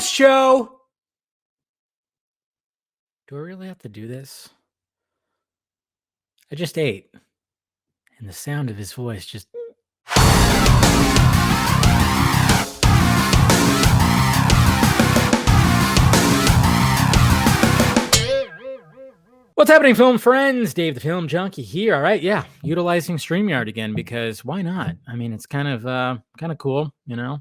post show. Do I really have to do this? I just ate, and the sound of his voice just... What's happening, film friends? Dave the Film Junkie here. All right, yeah, utilizing StreamYard again, because why not? I mean, it's kind of cool, you know.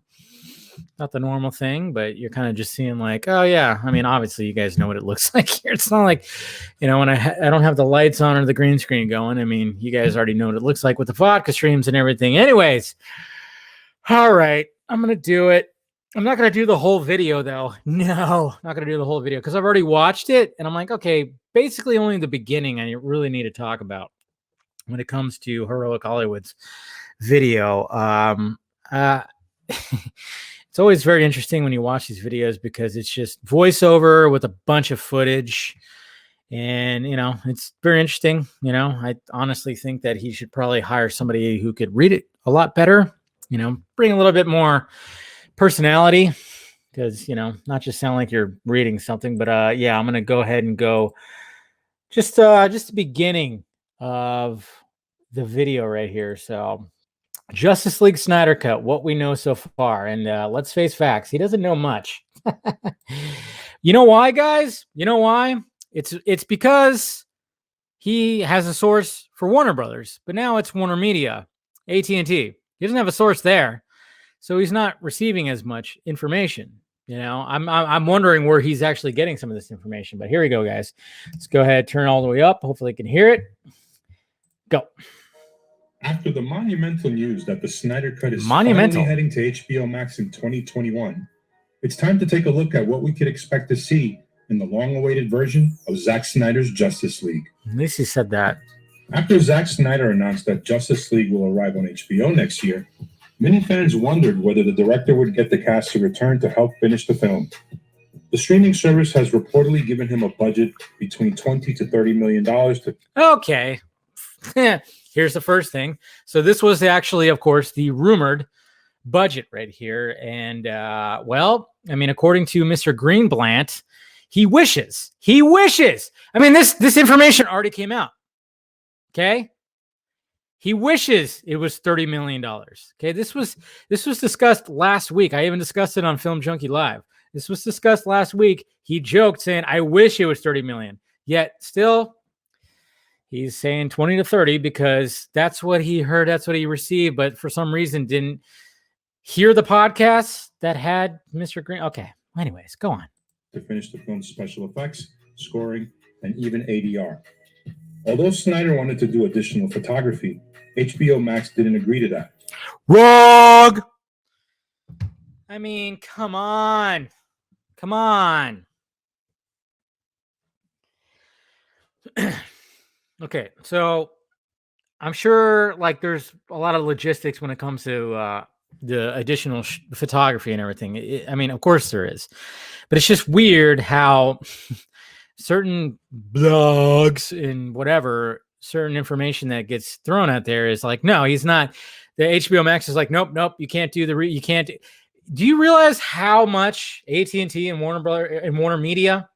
Not the normal thing, but you're kind of just seeing like, oh yeah. I mean, obviously you guys know what it looks like here. It's not like, you know, when I don't have the lights on or the green screen going. I mean, you guys already know what it looks like with the vodka streams and everything. Anyways, all right, I'm gonna do it. I'm not gonna do the whole video though. No, not gonna do the whole video because I've already watched it, and I'm like, okay, basically only the beginning I really need to talk about when it comes to Heroic Hollywood's video. It's always very interesting when you watch these videos because it's just voiceover with a bunch of footage, and you know, it's very interesting. You know, I honestly think that he should probably hire somebody who could read it a lot better, you know, bring a little bit more personality, because, you know, not just sound like you're reading something. But yeah, I'm gonna go ahead and go just the beginning of the video right here. So Justice League Snyder Cut, what we know so far. And let's face facts, he doesn't know much. You know why, guys? You know why? It's because he has a source for Warner Brothers, but now it's Warner Media, AT&T. He doesn't have a source there, so he's not receiving as much information. You know, I'm wondering where he's actually getting some of this information. But here we go, guys. Let's go ahead, turn all the way up. Hopefully you can hear it. Go. After the monumental news that the Snyder Cut is finally heading to HBO Max in 2021, it's time to take a look at what we could expect to see in the long-awaited version of Zack Snyder's Justice League. At least he said that. After Zack Snyder announced that Justice League will arrive on HBO next year, many fans wondered whether the director would get the cast to return to help finish the film. The streaming service has reportedly given him a budget between $20 to $30 million to... Okay. Here's the first thing. So this was actually, of course, the rumored budget right here. And, well, I mean, according to Mr. Greenblatt, he wishes. I mean, this information already came out. Okay. He wishes it was $30 million. Okay. This was discussed last week. I even discussed it on Film Junkie Live. This was discussed last week. He joked saying, I wish it was 30 million. Yet still, he's saying 20 to 30 because that's what he heard. That's what he received. But for some reason, didn't hear the podcast that had Mr. Green. Okay. Anyways, go on. To finish the film's special effects, scoring, and even ADR. Although Snyder wanted to do additional photography, HBO Max didn't agree to that. Wrong! I mean, come on. Come on. Okay, so I'm sure like there's a lot of logistics when it comes to the additional photography and everything. I mean, of course there is, but it's just weird how certain blogs and whatever, certain information that gets thrown out there is like, no, he's not. The HBO Max is like, nope, you can't do you can't. Do you realize how much AT&T and Warner Media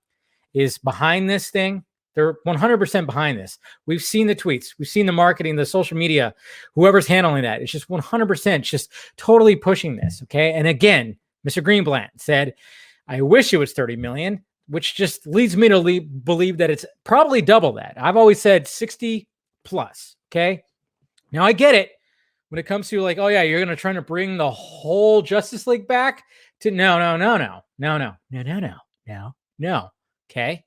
is behind this thing? They're 100% behind this. We've seen the tweets. We've seen the marketing, the social media, whoever's handling that. It's just 100% just totally pushing this, okay? And again, Mr. Greenblatt said, I wish it was 30 million, which just leads me to believe that it's probably double that. I've always said 60 plus, okay? Now, I get it when it comes to like, oh, yeah, you're going to try to bring the whole Justice League back to no, okay?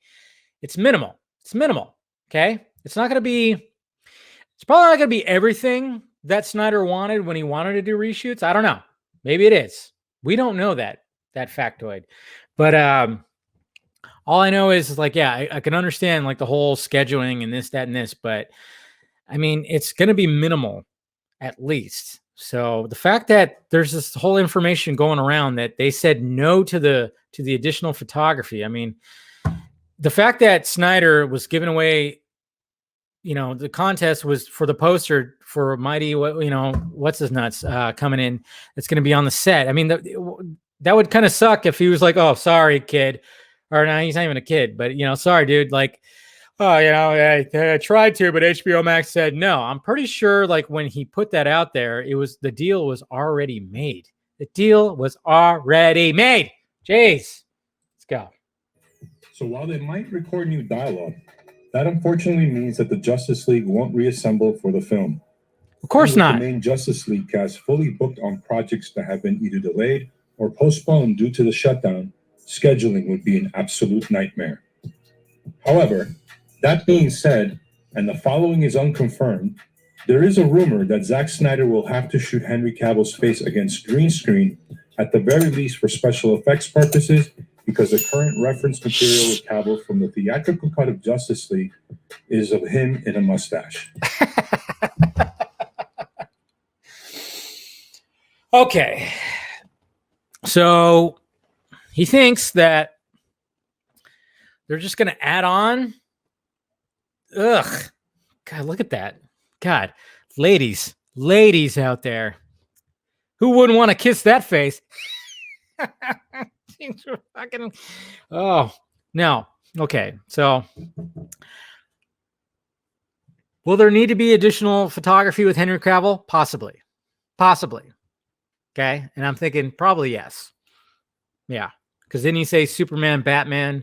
It's minimal. It's minimal, okay? It's probably not going to be everything that Snyder wanted when he wanted to do reshoots. I don't know. Maybe it is. We don't know that factoid. But all I know is like, yeah, I can understand like the whole scheduling and this, that, and this, but I mean, it's going to be minimal at least. So the fact that there's this whole information going around that they said no to the additional photography, I mean, the fact that Snyder was giving away, you know, the contest was for the poster for Mighty, you know, what's his nuts coming in. It's going to be on the set. I mean, that would kind of suck if he was like, "Oh, sorry, kid," or no, he's not even a kid, but sorry, dude. Like, oh, I tried to, but HBO Max said no. I'm pretty sure, like when he put that out there, the deal was already made. The deal was already made. Jeez, let's go. So while they might record new dialogue, that unfortunately means that the Justice League won't reassemble for the film. Of course not. The main Justice League cast fully booked on projects that have been either delayed or postponed due to the shutdown, scheduling would be an absolute nightmare. However, that being said, and the following is unconfirmed, there is a rumor that Zack Snyder will have to shoot Henry Cavill's face against green screen, at the very least for special effects purposes, because the current reference material with Cavill from the theatrical cut of Justice League is of him in a mustache. Okay. So he thinks that they're just going to add on. Ugh. God, look at that. God, ladies out there. Who wouldn't want to kiss that face? Oh, no. Okay. So will there need to be additional photography with Henry Cavill? Possibly. Okay. And I'm thinking probably yes. Yeah. Because then you say Superman, Batman,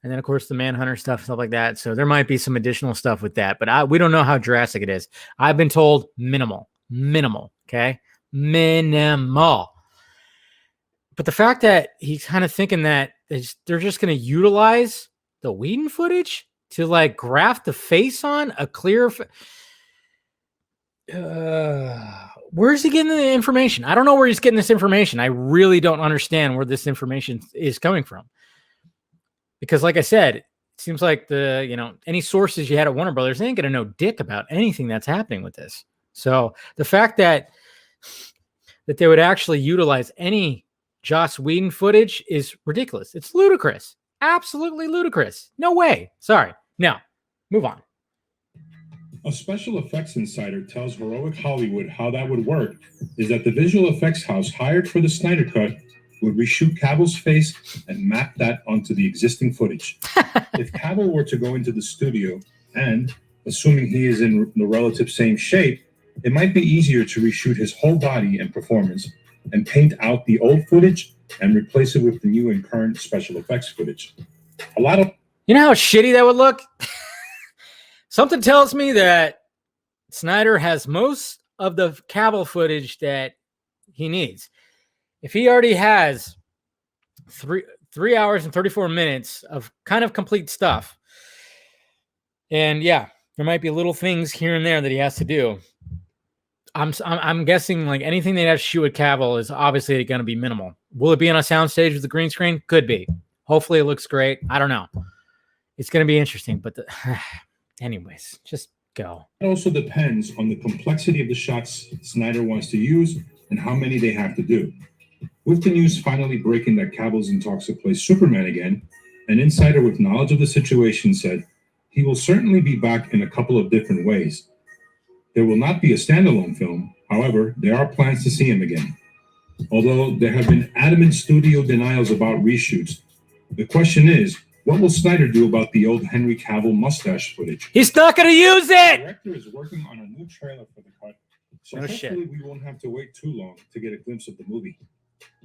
and then of course the Manhunter stuff like that. So there might be some additional stuff with that, but we don't know how drastic it is. I've been told minimal. Okay. Minimal. But the fact that he's kind of thinking that they're just going to utilize the Whedon footage to like graft the face on a clear. Where's he getting the information? I don't know where he's getting this information. I really don't understand where this information is coming from. Because like I said, it seems like any sources you had at Warner Brothers, they ain't going to know dick about anything that's happening with this. So the fact that they would actually utilize any Joss Whedon footage is ridiculous. It's ludicrous. Absolutely ludicrous. No way. Sorry. Now, move on. A special effects insider tells Heroic Hollywood how that would work is that the visual effects house hired for the Snyder Cut would reshoot Cavill's face and map that onto the existing footage. If Cavill were to go into the studio and, assuming he is in the relative same shape, it might be easier to reshoot his whole body and performance and paint out the old footage and replace it with the new and current special effects footage. You know how shitty that would look? Something tells me that Snyder has most of the Cavill footage that he needs. If he already has 3 hours and 34 minutes of kind of complete stuff, and yeah, there might be little things here and there that he has to do. I'm guessing like anything they have to shoot with Cavill is obviously going to be minimal. Will it be on a soundstage with the green screen? Could be. Hopefully it looks great. I don't know. It's going to be interesting, but anyways, just go. It also depends on the complexity of the shots Snyder wants to use and how many they have to do. With the news finally breaking that Cavill's in talks to play Superman again, an insider with knowledge of the situation said he will certainly be back in a couple of different ways. There will not be a standalone film. However, there are plans to see him again. Although there have been adamant studio denials about reshoots, the question is, what will Snyder do about the old Henry Cavill mustache footage? He's not going to use it! The director is working on a new trailer for the cut, so hopefully we won't have to wait too long to get a glimpse of the movie.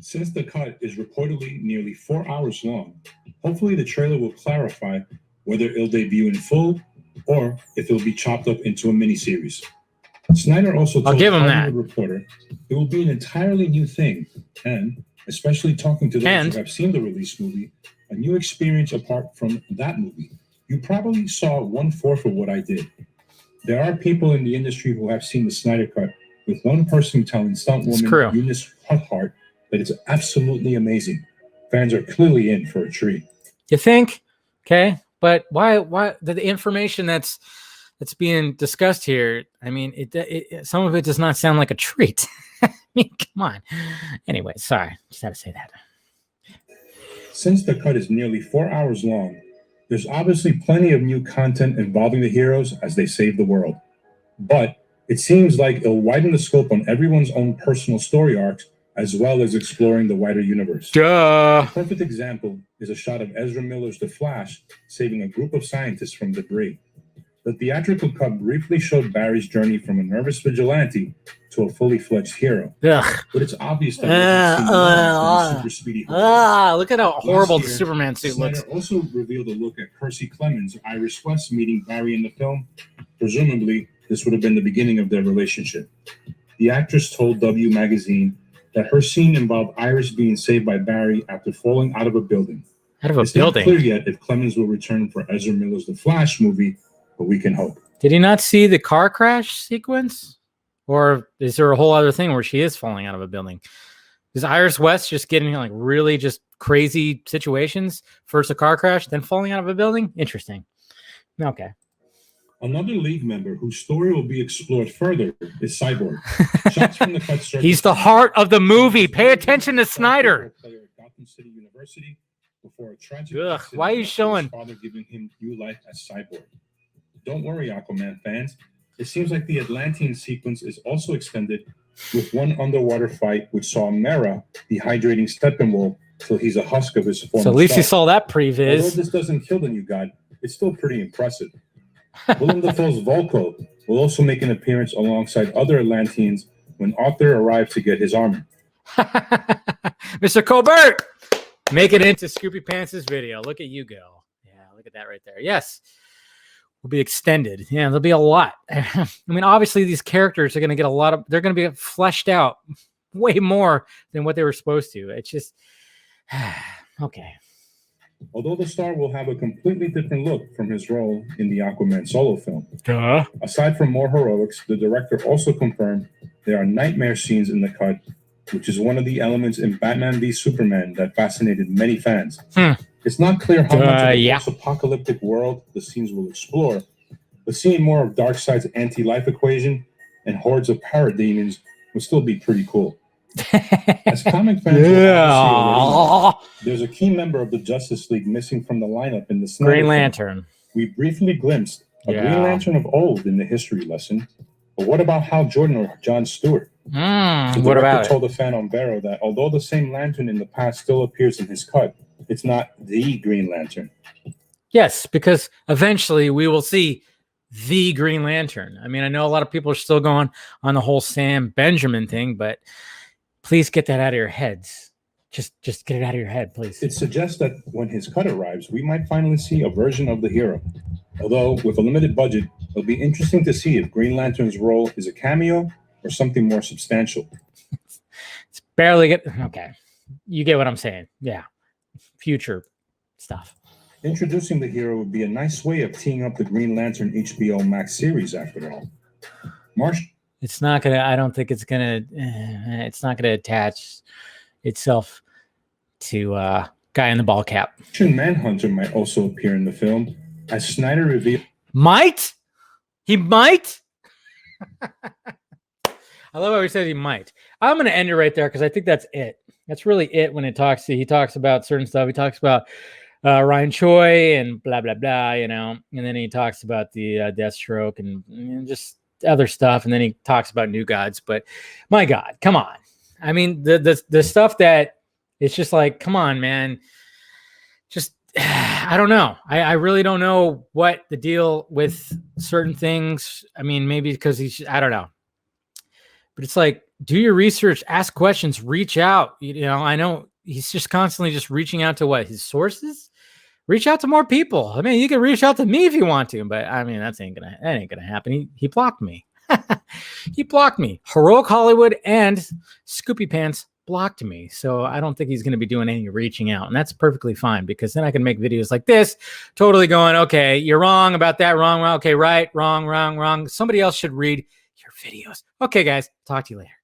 Since the cut is reportedly nearly 4 hours long, hopefully the trailer will clarify whether it'll debut in full or if it'll be chopped up into a miniseries. Snyder also told Hollywood Reporter it will be an entirely new thing, and especially talking to those who have seen the release movie, a new experience apart from that movie. You probably saw 1/4 of what I did. There are people in the industry who have seen the Snyder Cut, with one person telling stuntwoman Eunice Huthart that it's absolutely amazing. Fans are clearly in for a treat. You think? Okay, but why the information that's being discussed here, I mean, some of it does not sound like a treat. I mean, come on. Anyway, sorry. Just had to say that. Since the cut is nearly 4 hours long, there's obviously plenty of new content involving the heroes as they save the world. But it seems like it'll widen the scope on everyone's own personal story arcs as well as exploring the wider universe. Duh. A perfect example is a shot of Ezra Miller's The Flash saving a group of scientists from debris. The theatrical cut briefly showed Barry's journey from a nervous vigilante to a fully fledged hero. Ugh. But it's obvious that we have seen moments of the super speedy hero. Look at how horrible the year, Superman suit Snyder looks. also revealed a look at Percy Clemens, Iris West meeting Barry in the film. Presumably, this would have been the beginning of their relationship. The actress told W Magazine that her scene involved Iris being saved by Barry after falling out of a building. Out of a It's building? not clear yet if Clemens will return for Ezra Miller's The Flash movie, but we can hope. Did he not see the car crash sequence? Or is there a whole other thing where she is falling out of a building? Is Iris West just getting like really just crazy situations? First a car crash, then falling out of a building? Interesting. Okay. Another League member whose story will be explored further is Cyborg. Shots from the cut surface. He's the heart of the movie. Pay attention to Snyder. Player at Gotham City University before a tragic Ugh, accident why are you left his showing? father giving him new life as Cyborg. Don't worry, Aquaman fans. It seems like the Atlantean sequence is also extended with one underwater fight which saw Mera dehydrating Steppenwolf till he's a husk of his former So at least you self. saw that Although previs. this doesn't kill the new god, it's still pretty impressive. Willem Dafoe's Volko will also make an appearance alongside other Atlanteans when Arthur arrives to get his armor. Mr. Colbert, make it into Scoopy Pants' video. Look at you go. Yeah, look at that right there. Yes. Will be extended. Yeah, there'll be a lot. I mean, obviously these characters are going to get they're going to be fleshed out way more than what they were supposed to. It's just, okay. Although the star will have a completely different look from his role in the Aquaman solo film. Duh. Aside from more heroics, the director also confirmed there are nightmare scenes in the cut, which is one of the elements in Batman v Superman that fascinated many fans. It's not clear how much of the post-apocalyptic world the scenes will explore, but seeing more of Darkseid's anti-life equation and hordes of parademons would still be pretty cool. As comic fans there's a key member of the Justice League missing from the lineup in the Snyder Green film. Lantern. We briefly glimpsed a Green Lantern of old in the history lesson, but what about Hal Jordan or John Stewart? The What about told a fan on Vero that although the same Lantern in the past still appears in his cut, it's not the Green Lantern. Yes, because eventually we will see the Green Lantern. I mean, I know a lot of people are still going on the whole Sam Benjamin thing, but please get that out of your heads. Just get it out of your head, please. It suggests that when his cut arrives, we might finally see a version of the hero. Although, with a limited budget, it'll be interesting to see if Green Lantern's role is a cameo or something more substantial. It's barely okay. You get what I'm saying. Yeah. Future stuff. Introducing the hero would be a nice way of teeing up the Green Lantern HBO Max series, after all. It's not gonna. I don't think it's gonna. It's not gonna attach itself to guy in the ball cap. Manhunter might also appear in the film, as Snyder revealed. Might? He might? I love how he says he might. I'm going to end it right there because I think that's it. That's really it when he talks about certain stuff. He talks about Ryan Choi and blah, blah, blah, you know, and then he talks about the Deathstroke and just other stuff. And then he talks about New Gods. But my God, come on. I mean, the stuff that it's just like, come on, man. Just, I don't know. I really don't know what the deal with certain things. I mean, maybe because I don't know. But it's like, do your research, ask questions, reach out. You know, I know he's just constantly just reaching out to his sources. Reach out to more people. I mean, you can reach out to me if you want to, but I mean, that ain't gonna happen. He blocked me. He blocked me. Heroic Hollywood and Scoopy Pants blocked me. So I don't think he's going to be doing any reaching out. And that's perfectly fine because then I can make videos like this, totally going, okay, you're wrong about that, wrong. Okay, right, wrong. Somebody else should read your videos. Okay, guys, talk to you later.